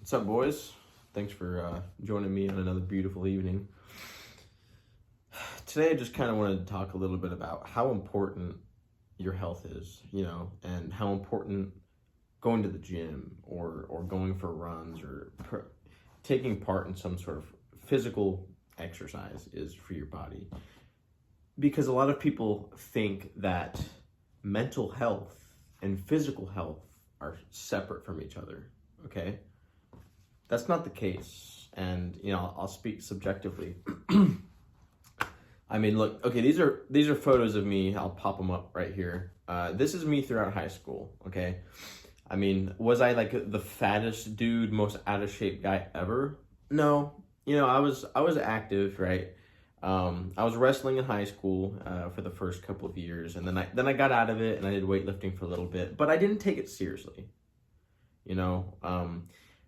What's up, boys? Thanks for joining me on another beautiful evening. Today, I just kind of wanted to talk a little bit about how important your health is, and how important going to the gym or going for runs or taking part in some sort of physical exercise is for your body. Because a lot of people think that mental health and physical health are separate from each other, okay? That's not the case, and I'll speak subjectively. I mean, look, okay, these are photos of me. I'll pop them up right here. This is me throughout high school, okay? I mean, was I like the fattest dude, most out of shape guy ever? No. I was active, right? I was wrestling in high school for the first couple of years, and then I got out of it and I did weightlifting for a little bit, but I didn't take it seriously.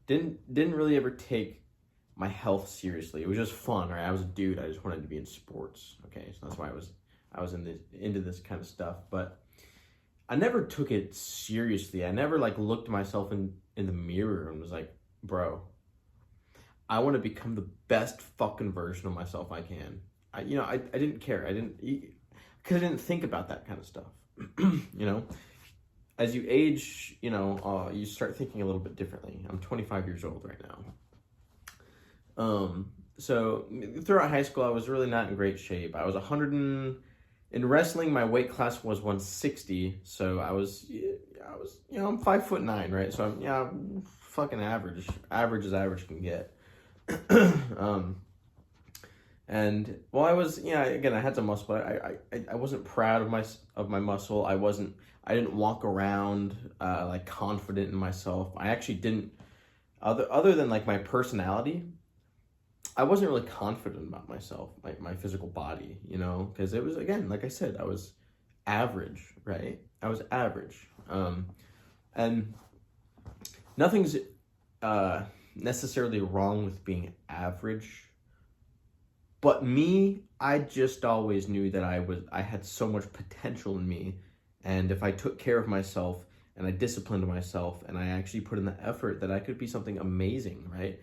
Didn't really ever take my health seriously. It was just fun, right? I was a dude. I just wanted to be in sports. Okay, so that's why I was into this kind of stuff, but I never took it seriously. I never looked myself in the mirror and was like, bro, I want to become the best fucking version of myself I can. I didn't care. Because I didn't think about that kind of stuff. As you age, you start thinking a little bit differently. I'm 25 years old right now. So throughout high school, I was really not in great shape. I was in wrestling, my weight class was 160. So I'm 5'9", right? So I'm fucking average as average can get. And while I was, again, I had some muscle, but I wasn't proud of my muscle. I didn't walk around confident in myself. I actually didn't, other than my personality, I wasn't really confident about myself, my physical body, because it was, again, like I said, I was average, right? I was average. And nothing's necessarily wrong with being average, but I just always knew that I had so much potential in me, and if I took care of myself and I disciplined myself and I actually put in the effort, that I could be something amazing, right?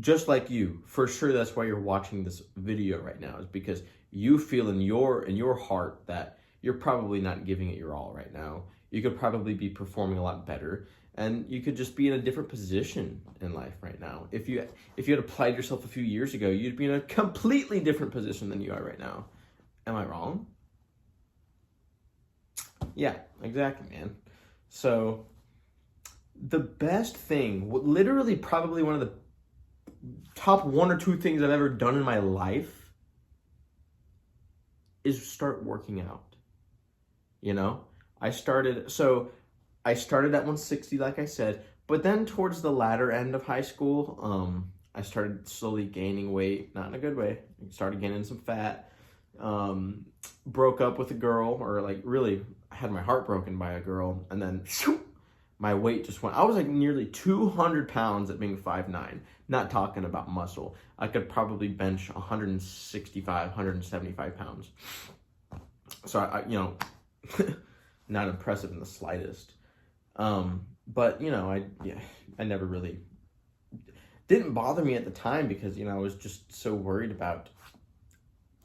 Just like you. For sure, that's why you're watching this video right now, is because you feel in your heart that you're probably not giving it your all right now. You could probably be performing a lot better, and you could just be in a different position in life right now. If you had applied yourself a few years ago, you'd be in a completely different position than you are right now. Am I wrong? Yeah, exactly, man. So the best thing, literally probably one of the top one or two things I've ever done in my life, is start working out. I started at 160, like I said, but then towards the latter end of high school, I started slowly gaining weight, not in a good way. I started gaining some fat, broke up with a girl, or really had my heart broken by a girl, and then my weight just went. I was nearly 200 pounds at being 5'9", not talking about muscle. I could probably bench 165, 175 pounds. So I not impressive in the slightest. But I never really, didn't bother me at the time because, I was just so worried about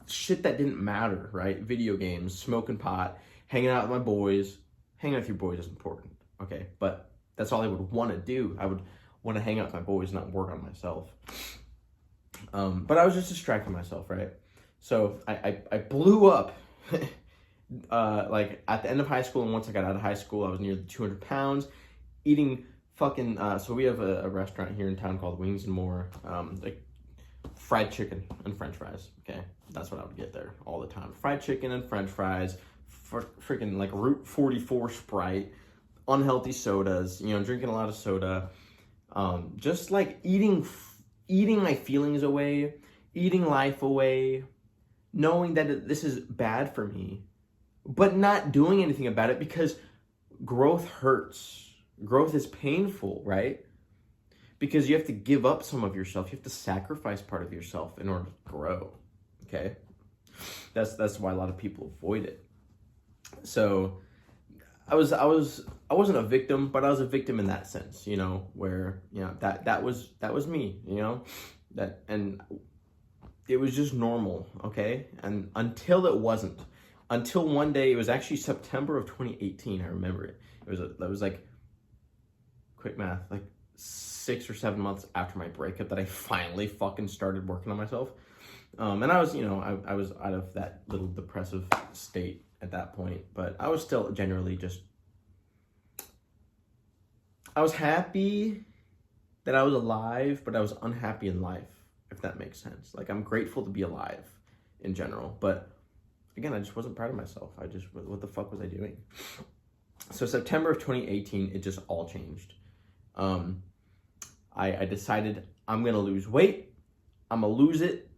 shit that didn't matter, right? Video games, smoking pot, hanging out with my boys. Hanging out with your boys is important, okay? But that's all I would want to do. I would want to hang out with my boys, not work on myself. But I was just distracting myself, right? So I blew up at the end of high school, and once I got out of high school, I was nearly 200 pounds, eating fucking, so we have a restaurant here in town called Wings and More, fried chicken and french fries, okay? That's what I would get there all the time. Fried chicken and french fries, freaking Route 44 Sprite, unhealthy sodas, drinking a lot of soda, just eating my feelings away, eating life away, knowing that this is bad for me, but not doing anything about it because growth hurts. Growth is painful, right? Because you have to give up some of yourself. You have to sacrifice part of yourself in order to grow, okay? That's why a lot of people avoid it. So I wasn't a victim, but I was a victim in that sense, you know, where, you know, that was me, you know, that, and it was just normal, okay? And until it wasn't, until one day, it was actually September of 2018, I remember it. That was like, quick math, like 6 or 7 months after my breakup that I finally fucking started working on myself. And I was, you know, I was out of that little depressive state at that point, but I was still generally just, I was happy that I was alive, but I was unhappy in life, if that makes sense. Like, I'm grateful to be alive in general, but again, I just wasn't proud of myself. What the fuck was I doing? So September of 2018, it just all changed. I decided I'm gonna lose weight. I'm gonna lose it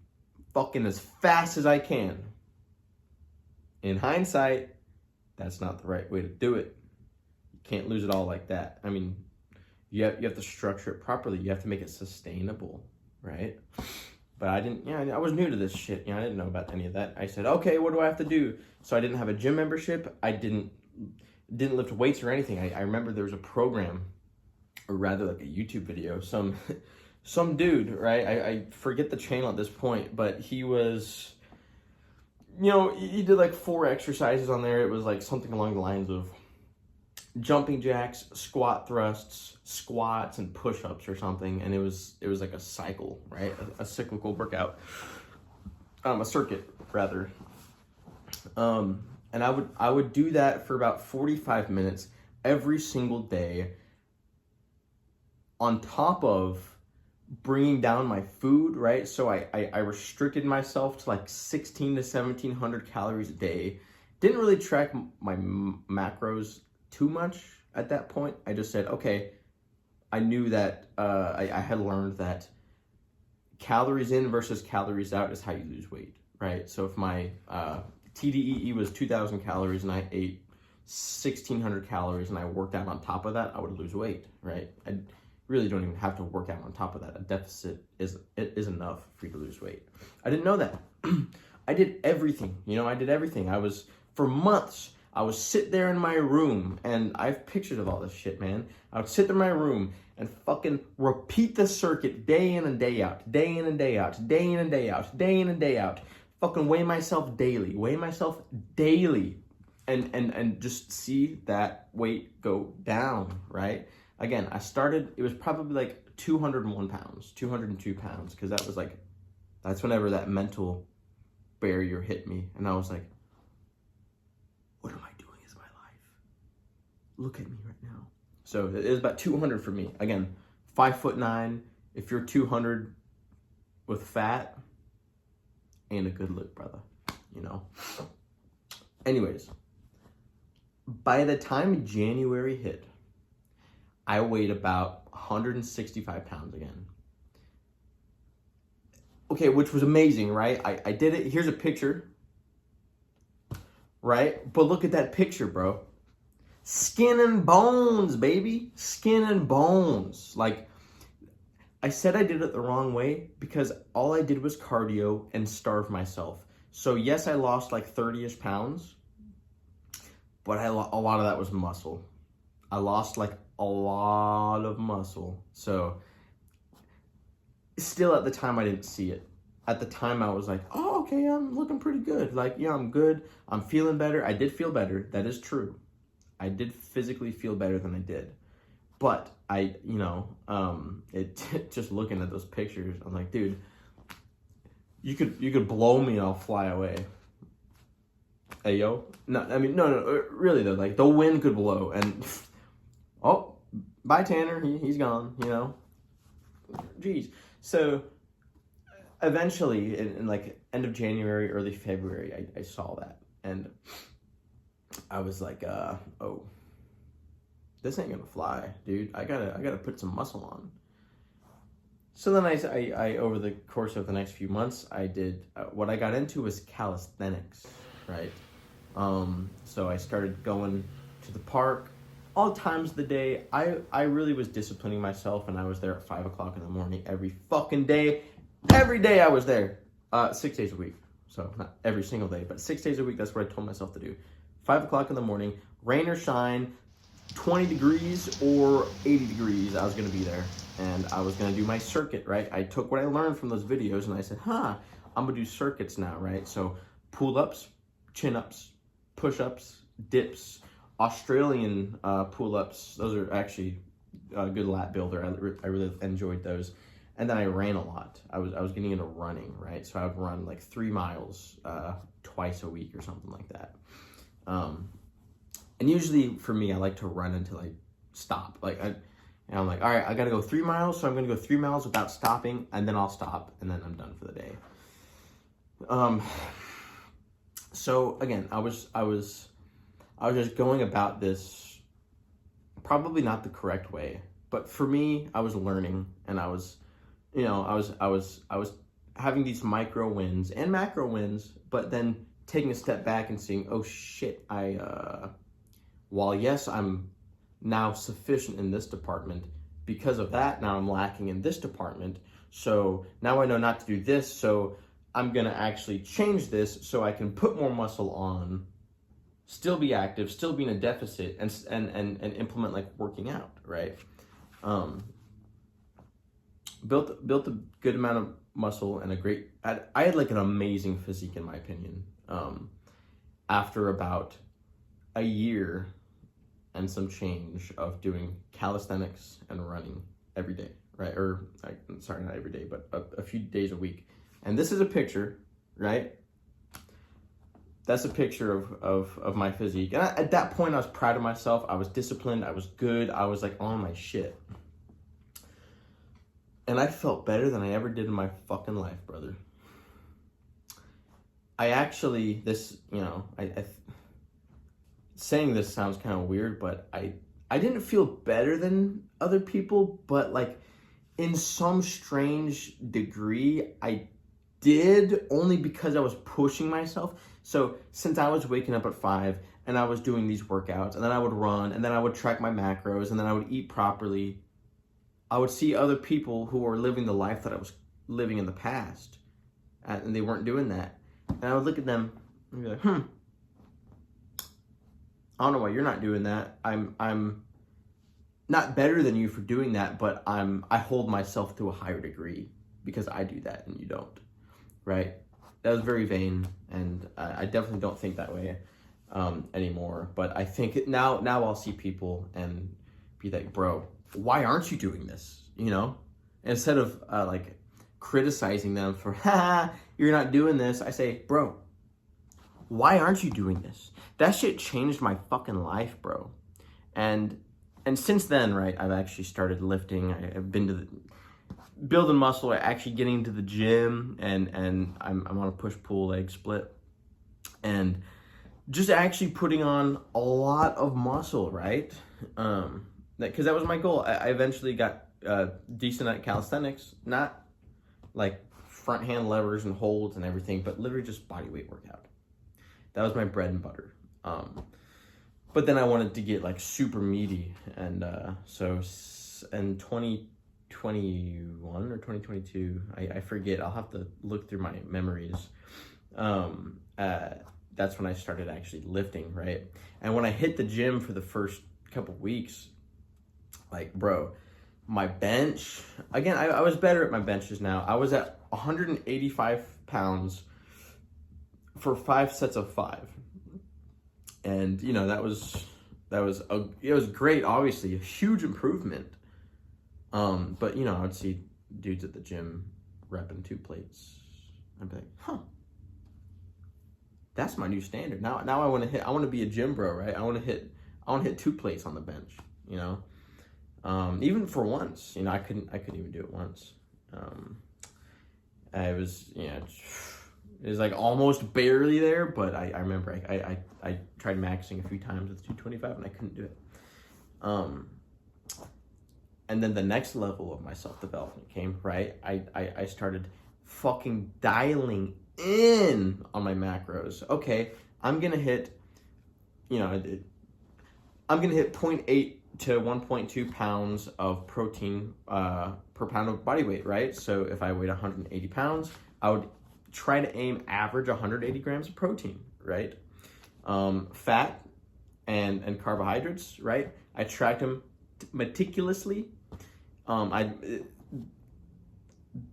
fucking as fast as I can. In hindsight, that's not the right way to do it. You can't lose it all like that. I mean, you have to structure it properly. You have to make it sustainable, right? But I didn't, I was new to this shit. I didn't know about any of that. I said, okay, what do I have to do? So I didn't have a gym membership. I didn't lift weights or anything. I remember there was a program, or rather like a YouTube video, some dude, right? I forget the channel at this point, but he was, you know, he did like 4 exercises on there. It was like something along the lines of jumping jacks, squat thrusts, squats, and push-ups or something. And it was like a cycle, right? A cyclical workout, a circuit rather. And I would do that for about 45 minutes every single day, on top of bringing down my food, right? So I restricted myself to like 16 to 1700 calories a day. Didn't really track my macros too much at that point. I just said, okay, I knew that I had learned that calories in versus calories out is how you lose weight, right? So if my TDEE was 2,000 calories and I ate 1,600 calories and I worked out on top of that, I would lose weight, right? I really don't even have to work out on top of that. A deficit is enough for you to lose weight. I didn't know that. I did everything, I did everything. For months, I would sit there in my room, and I have pictures of all this shit, man. I would sit in my room and fucking repeat the circuit day in and day out, day in and day out, day in and day out, day in and day out. Fucking weigh myself daily, and just see that weight go down, right? Again, it was probably like 201 pounds, 202 pounds, because that's whenever that mental barrier hit me. And I was like, what am I doing is my life? Look at me right now. So it is about 200 for me. Again, 5'9". If you're 200 with fat, ain't a good look, brother, Anyways, by the time January hit, I weighed about 165 pounds again. Okay, which was amazing, right? I did it. Here's a picture, right? But look at that picture, bro. Skin and bones, baby. Skin and bones. Like, I said I did it the wrong way because all I did was cardio and starve myself. So yes, I lost like 30-ish pounds, but a lot of that was muscle. I lost like a lot of muscle. So still at the time, I didn't see it. At the time, I was like, oh, okay, I'm looking pretty good. Like, yeah, I'm good. I'm feeling better. I did feel better. That is true. I did physically feel better than I did. But just looking at those pictures, I'm like, dude, you could blow me and I'll fly away. Hey, yo. No, really though, like the wind could blow and oh, bye Tanner, he's gone, Jeez. So eventually in like end of January, early February, I saw that and I was like, oh, this ain't gonna fly, dude. I gotta put some muscle on. So then I over the course of the next few months, I did what I got into was calisthenics, right? So I started going to the park all times of the day. I really was disciplining myself, and I was there at 5 o'clock in the morning every fucking day. Every day I was there, 6 days a week. So not every single day, but 6 days a week. That's what I told myself to do. 5 o'clock in the morning, rain or shine, 20 degrees or 80 degrees, I was gonna be there. And I was gonna do my circuit, right? I took what I learned from those videos and I said, I'm gonna do circuits now, right? So pull-ups, chin-ups, push-ups, dips, Australian pull-ups. Those are actually a good lat builder. I really enjoyed those. And then I ran a lot. I was getting into running, right? So I would run like 3 miles twice a week or something like that. And usually for me, I like to run until I stop. And I'm like, all right, I gotta go 3 miles, so I'm gonna go 3 miles without stopping, and then I'll stop, and then I'm done for the day. So again, I was just going about this probably not the correct way, but for me, I was learning, and I was having these micro wins and macro wins, but then taking a step back and seeing, oh shit, while yes, I'm now sufficient in this department, because of that, now I'm lacking in this department. So now I know not to do this, so I'm gonna actually change this so I can put more muscle on, still be active, still be in a deficit, and implement like working out, right? Built a good amount of muscle and I had like an amazing physique in my opinion. After about a year and some change of doing calisthenics and running every day, right? Sorry, not every day, but a few days a week. And this is a picture, right? That's a picture of my physique. And at that point, I was proud of myself. I was disciplined. I was good. I was like on my shit. And I felt better than I ever did in my fucking life, brother. I actually, saying this sounds kind of weird, but I didn't feel better than other people, but like in some strange degree, I did, only because I was pushing myself. So since I was waking up at 5 and I was doing these workouts, and then I would run, and then I would track my macros, and then I would eat properly, I would see other people who were living the life that I was living in the past, and they weren't doing that. And I would look at them and be like, I don't know why you're not doing that. I'm not better than you for doing that, but I hold myself to a higher degree because I do that and you don't, right? That was very vain, and I definitely don't think that way anymore. But I think now I'll see people and be like, bro, why aren't you doing this? Instead of like criticizing them for, you're not doing this, I say, bro, why aren't you doing this? That shit changed my fucking life, bro. And since then, right, I've actually started lifting. I've been to building muscle, actually getting to the gym, and I'm on a push-pull leg split. And just actually putting on a lot of muscle, right? Because that was my goal. I eventually got decent at calisthenics, not like front hand levers and holds and everything, but literally just body weight workout. That was my bread and butter. But then I wanted to get like super meaty, and so in 2021 or 2022, I forget, I'll have to look through my memories. That's when I started actually lifting, right? And when I hit the gym for the first couple weeks, like, bro, my bench, again, I was better at my benches now. I was at 185 pounds for 5 sets of 5. And, it was great, obviously, a huge improvement. But, I would see dudes at the gym repping 2 plates. I'd be like, that's my new standard. Now I want to be a gym bro, right? I want to hit 2 plates on the bench, even for once, I couldn't even do it once. It was like almost barely there, but I remember I tried maxing a few times with 225 and I couldn't do it. And then the next level of my self-development came, right? I started fucking dialing in on my macros. Okay, I'm gonna hit 0.8 to 1.2 pounds of protein per pound of body weight, right? So if I weighed 180 pounds, I would try to aim average 180 grams of protein, right? Fat and carbohydrates, right? I tracked them meticulously.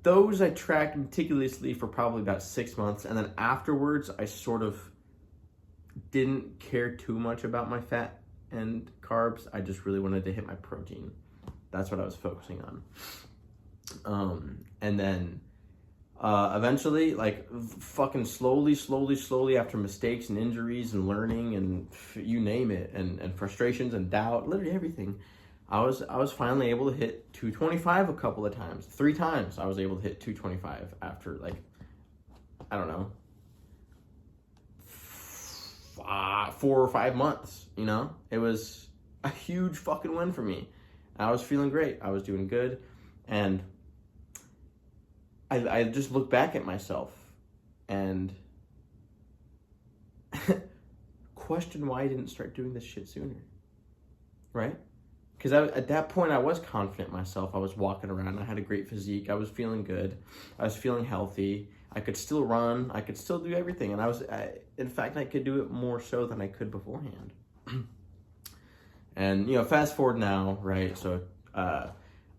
Those I tracked meticulously for probably about 6 months, and then afterwards I sort of didn't care too much about my fat and carbs. I just really wanted to hit my protein. That's what I was focusing on. And then eventually, like fucking slowly after mistakes and injuries and learning and you name it, and frustrations and doubt, literally everything, I was finally able to hit 225 a couple of times. 3 times I was able to hit 225 after, like, I don't know, 4 or 5 months, you know? It was a huge fucking win for me. I was feeling great. I was doing good. And I just look back at myself and question why I didn't start doing this shit sooner, right? Because at that point, I was confident in myself. I was walking around. I had a great physique. I was feeling good. I was feeling healthy. I could still run. I could still do everything. And in fact, I could do it more so than I could beforehand. And, you know, fast forward now, right? So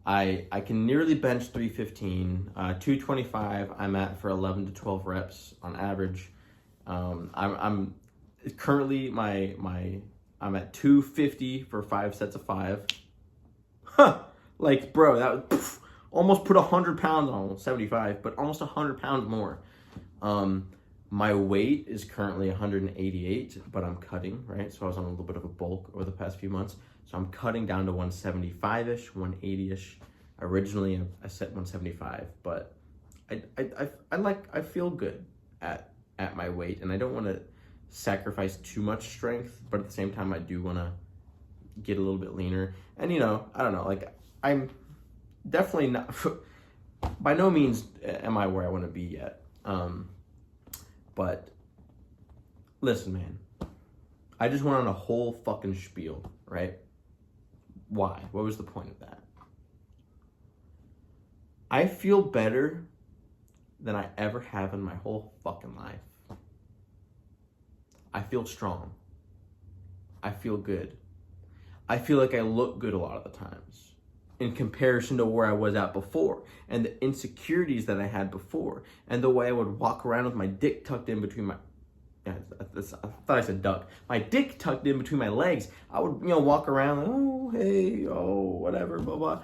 I can nearly bench 315. 225 I'm at for 11 to 12 reps on average. I'm currently I'm at 250 for 5 sets of 5. Huh. Like, bro, that was almost put 100 pounds on, 75, but almost 100 pounds more. My weight is currently 188, but I'm cutting, right? So I was on a little bit of a bulk over the past few months. So I'm cutting down to 175-ish, 180-ish. Originally, I set 175, but I feel good at my weight, and I don't want to sacrifice too much strength, but at the same time, I do want to get a little bit leaner. And, you know, I don't know, like, I'm definitely not, by no means am I where I want to be yet. But listen, man, I just went on a whole fucking spiel, right? Why? What was the point of that? I feel better than I ever have in my whole fucking life. I feel strong. I feel good. I feel like I look good a lot of the times in comparison to where I was at before, and the insecurities that I had before, and the way I would walk around with my dick tucked in between my, I thought I said duck, my dick tucked in between my legs. I would, you know, walk around like, oh, hey, oh, whatever, blah, blah.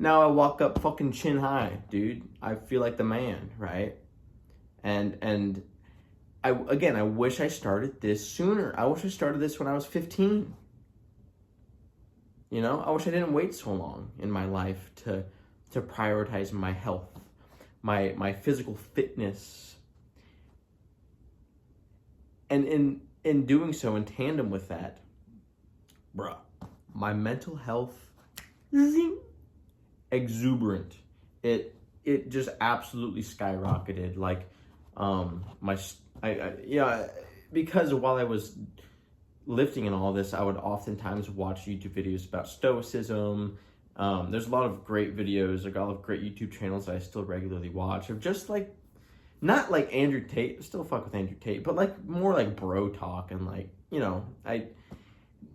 Now I walk up fucking chin high, dude. I feel like the man, right? And I wish I started this sooner. I wish I started this when I was 15. You know, I wish I didn't wait so long in my life to prioritize my health, my physical fitness. And in doing so, in tandem with that, bruh, my mental health, zing, exuberant. It just absolutely skyrocketed. Like, because while I was lifting and all this, I would oftentimes watch YouTube videos about stoicism. There's a lot of great videos, like a lot of great YouTube channels that I still regularly watch of just like, not like Andrew Tate, still fuck with Andrew Tate, but like more like bro talk, and like, you know,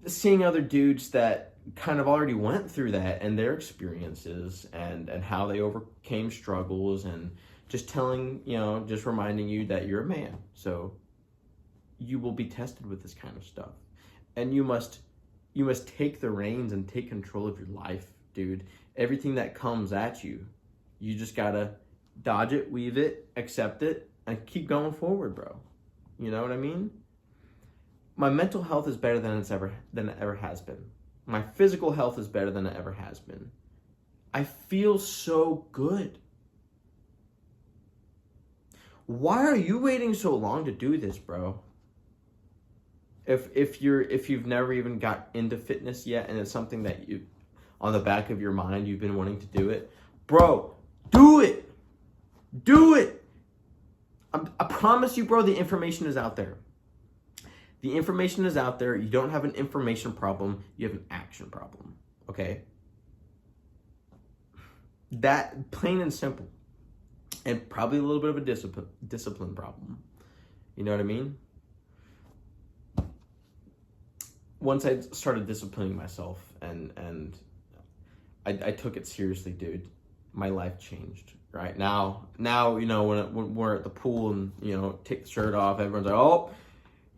seeing other dudes that kind of already went through that and their experiences and how they overcame struggles, and just telling, you know, just reminding you that you're a man. So you will be tested with this kind of stuff, and you must take the reins and take control of your life, dude. Everything that comes at you, you just gotta dodge it, weave it, accept it, and keep going forward, bro. You know what I mean? My mental health is better than it ever has been. My physical health is better than it ever has been. I feel so good. Why are you waiting so long to do this, bro? If you've never even got into fitness yet, and it's something that you, on the back of your mind, you've been wanting to do it, bro, do it. Do it. I promise you, bro, the information is out there. The information is out there. You don't have an information problem. You have an action problem. Okay? That, plain and simple. And probably a little bit of a discipline problem. You know what I mean? once I started disciplining myself and I took it seriously, dude, my life changed. Right now, when we're at the pool and take the shirt off, everyone's like, oh,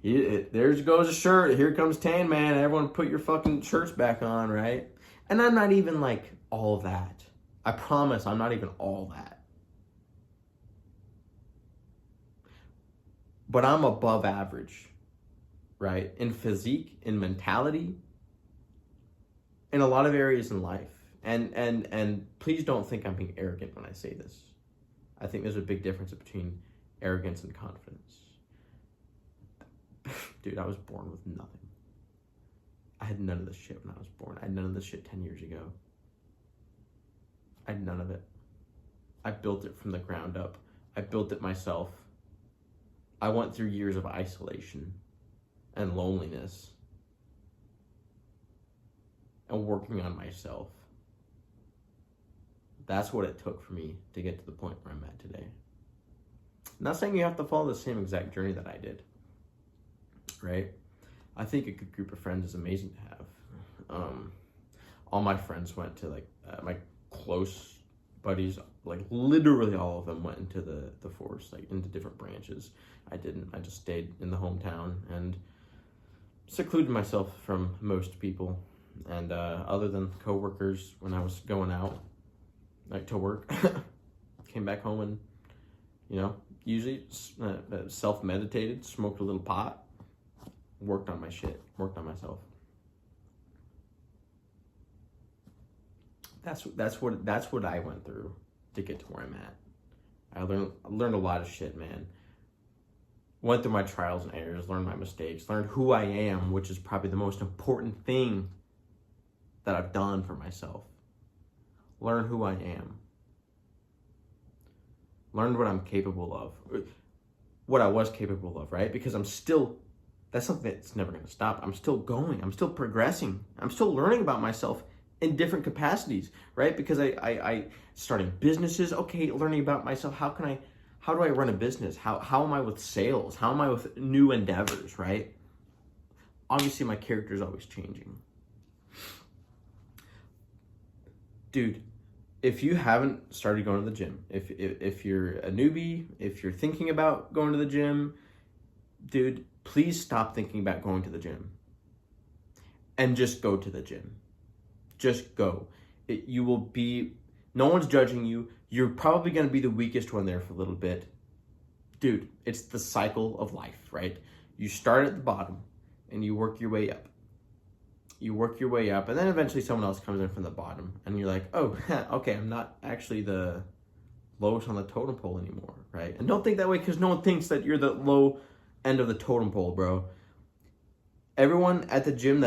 there goes a shirt. Here comes Tan Man. Everyone, put your fucking shirts back on, right? And I'm not even like all that. I promise, I'm not even all that. But I'm above average. Right? In physique, in mentality, in a lot of areas in life. And please don't think I'm being arrogant when I say this. I think there's a big difference between arrogance and confidence. Dude, I was born with nothing. I had none of this shit when I was born. I had none of this shit 10 years ago. I had none of it. I built it from the ground up. I built it myself. I went through years of isolation and loneliness and working on myself. That's what it took for me to get to the point where I'm at today. I'm not saying you have to follow the same exact journey that I did, right? I think a good group of friends is amazing to have. All my friends went to my close buddies, like literally all of them went into the force, like into different branches. I didn't. I just stayed in the hometown and secluded myself from most people, and other than coworkers when I was going out like to work, came back home and usually self-meditated, smoked a little pot, worked on my shit, worked on myself. That's what I went through to get to where I'm at. I learned a lot of shit, man. Went through my trials and errors, learned my mistakes, learned who I am, which is probably the most important thing that I've done for myself. Learn who I am. Learned what I'm capable of. What I was capable of, right? Because that's something that's never going to stop. I'm still going. I'm still progressing. I'm still learning about myself in different capacities, right? Because I starting businesses, okay, learning about myself. How do I run a business? How am I with sales? How am I with new endeavors, right? Obviously, my character is always changing. Dude, if you haven't started going to the gym, if you're a newbie, if you're thinking about going to the gym, dude, please stop thinking about going to the gym and just go to the gym. Just go. No one's judging you. You're probably going to be the weakest one there for a little bit. Dude, it's the cycle of life, right? You start at the bottom and you work your way up. You work your way up, and then eventually someone else comes in from the bottom, and you're like, oh, okay, I'm not actually the lowest on the totem pole anymore, right? And don't think that way, because no one thinks that you're the low end of the totem pole, bro. Everyone at the gym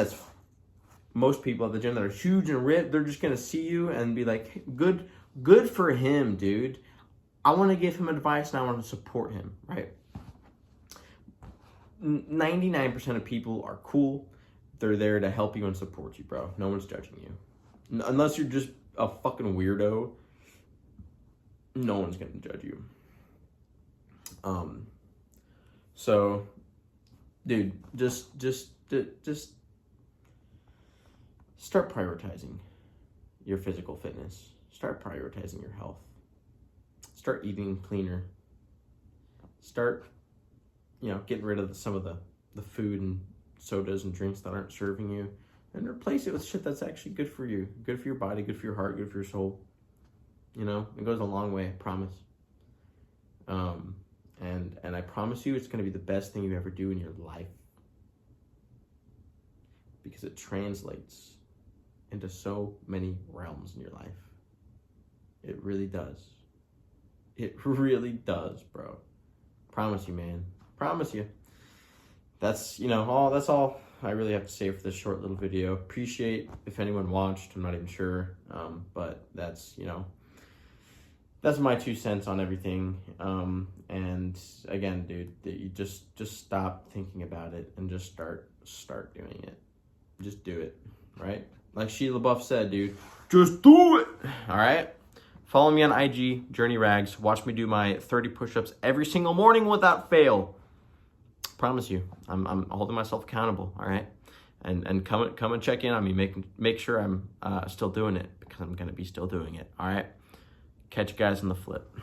most people at the gym that are huge and ripped, they're just going to see you and be like, hey, good for him, dude. I want to give him advice, and I want to support him, right? 99% of people are cool. They're there to help you and support you, bro. No one's judging you. Unless you're just a fucking weirdo, no one's gonna judge you. So, dude, just start prioritizing your physical fitness. Start prioritizing your health. Start eating cleaner. Start, getting rid of some of the food and sodas and drinks that aren't serving you, and replace it with shit that's actually good for you, good for your body, good for your heart, good for your soul. It goes a long way, I promise. And I promise you, it's going to be the best thing you ever do in your life, because it translates into so many realms in your life. It really does. It really does, bro. Promise you, man. Promise you. That's all I really have to say for this short little video. Appreciate if anyone watched. I'm not even sure, but that's my 2 cents on everything. And again, dude, you just stop thinking about it and just start doing it. Just do it, right? Like Sheila Buff said, dude, just do it. All right. Follow me on IG, Journey Rags. Watch me do my 30 push-ups every single morning without fail. Promise you, I'm holding myself accountable, all right? and come and check in on me. Make sure I'm still doing it, because I'm gonna be still doing it. All right. Catch you guys on the flip.